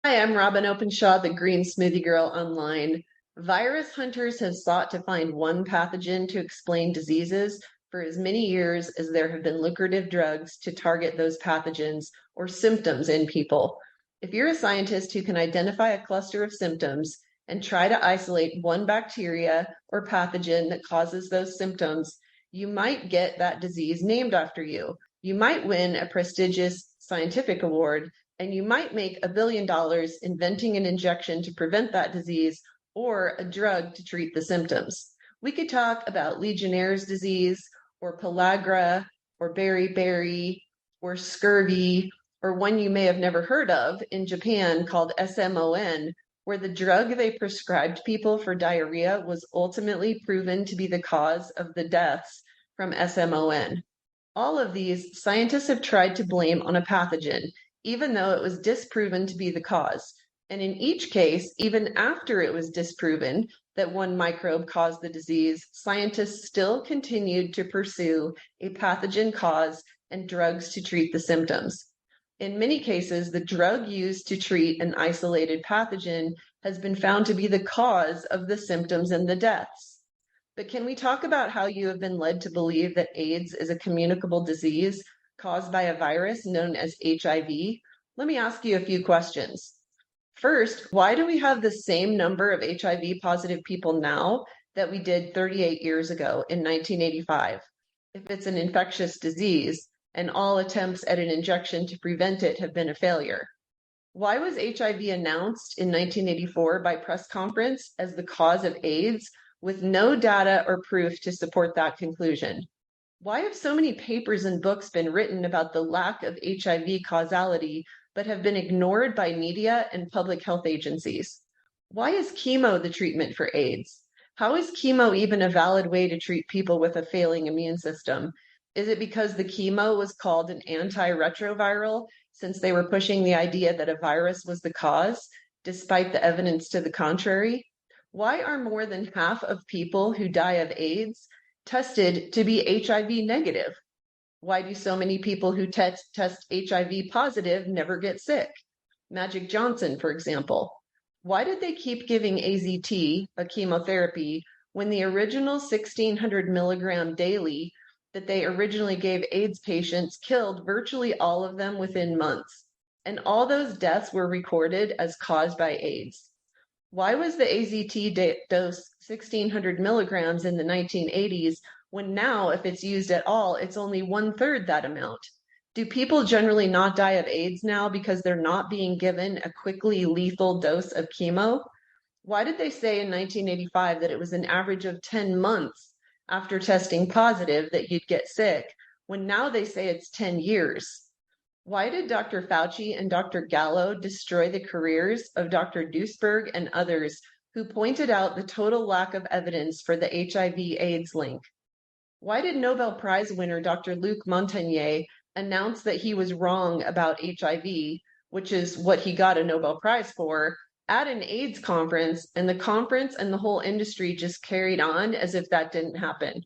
Hi, I'm Robin Openshaw, the Green Smoothie Girl online. Virus hunters have sought to find one pathogen to explain diseases for as many years as there have been lucrative drugs to target those pathogens or symptoms in people. If you're a scientist who can identify a cluster of symptoms and try to isolate one bacteria or pathogen that causes those symptoms, you might get that disease named after you. You might win a prestigious scientific award, and you might make $1 billion inventing an injection to prevent that disease or a drug to treat the symptoms. We could talk about Legionnaire's disease or pellagra or beriberi or scurvy or one you may have never heard of in Japan called SMON, where the drug they prescribed people for diarrhea was ultimately proven to be the cause of the deaths from SMON. All of these scientists have tried to blame on a pathogen, even though it was disproven to be the cause. And in each case, even after it was disproven that one microbe caused the disease, scientists still continued to pursue a pathogen cause and drugs to treat the symptoms. In many cases, the drug used to treat an isolated pathogen has been found to be the cause of the symptoms and the deaths. But can we talk about how you have been led to believe that AIDS is a communicable disease caused by a virus known as HIV? Let me ask you a few questions. First, why do we have the same number of HIV positive people now that we did 38 years ago in 1985? If it's an infectious disease and all attempts at an injection to prevent it have been a failure. Why was HIV announced in 1984 by press conference as the cause of AIDS with no data or proof to support that conclusion? Why have so many papers and books been written about the lack of HIV causality, but have been ignored by media and public health agencies? Why is chemo the treatment for AIDS? How is chemo even a valid way to treat people with a failing immune system? Is it because the chemo was called an antiretroviral, since they were pushing the idea that a virus was the cause, despite the evidence to the contrary? Why are more than half of people who die of AIDS tested to be HIV negative? Why do so many people who test HIV positive never get sick? Magic Johnson, for example. Why did they keep giving AZT, a chemotherapy, when the original 1600 milligram daily that they originally gave AIDS patients killed virtually all of them within months? And all those deaths were recorded as caused by AIDS. Why was the AZT dose 1600 milligrams in the 1980s when now, if it's used at all, it's only 1/3 that amount? Do people generally not die of AIDS now because they're not being given a quickly lethal dose of chemo? Why did they say in 1985 that it was an average of 10 months after testing positive that you'd get sick, when now they say it's 10 years? Why did Dr. Fauci and Dr. Gallo destroy the careers of Dr. Duesberg and others who pointed out the total lack of evidence for the HIV-AIDS link? Why did Nobel Prize winner Dr. Luc Montagnier announce that he was wrong about HIV, which is what he got a Nobel Prize for, at an AIDS conference, and the conference and the whole industry just carried on as if that didn't happen?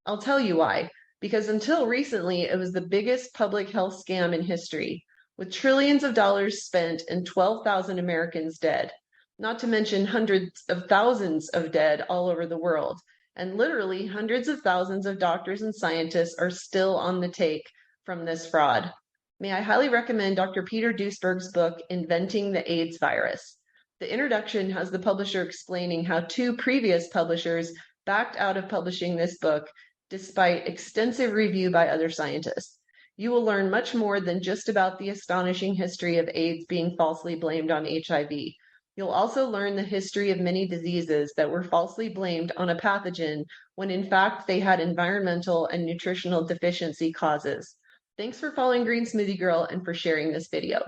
I'll tell you why. Because until recently, it was the biggest public health scam in history, with trillions of dollars spent and 12,000 Americans dead, not to mention hundreds of thousands of dead all over the world. And literally hundreds of thousands of doctors and scientists are still on the take from this fraud. May I highly recommend Dr. Peter Duesberg's book, Inventing the AIDS Virus. The introduction has the publisher explaining how 2 previous publishers backed out of publishing this book despite extensive review by other scientists. You will learn much more than just about the astonishing history of AIDS being falsely blamed on HIV. You'll also learn the history of many diseases that were falsely blamed on a pathogen when in fact they had environmental and nutritional deficiency causes. Thanks for following Green Smoothie Girl and for sharing this video.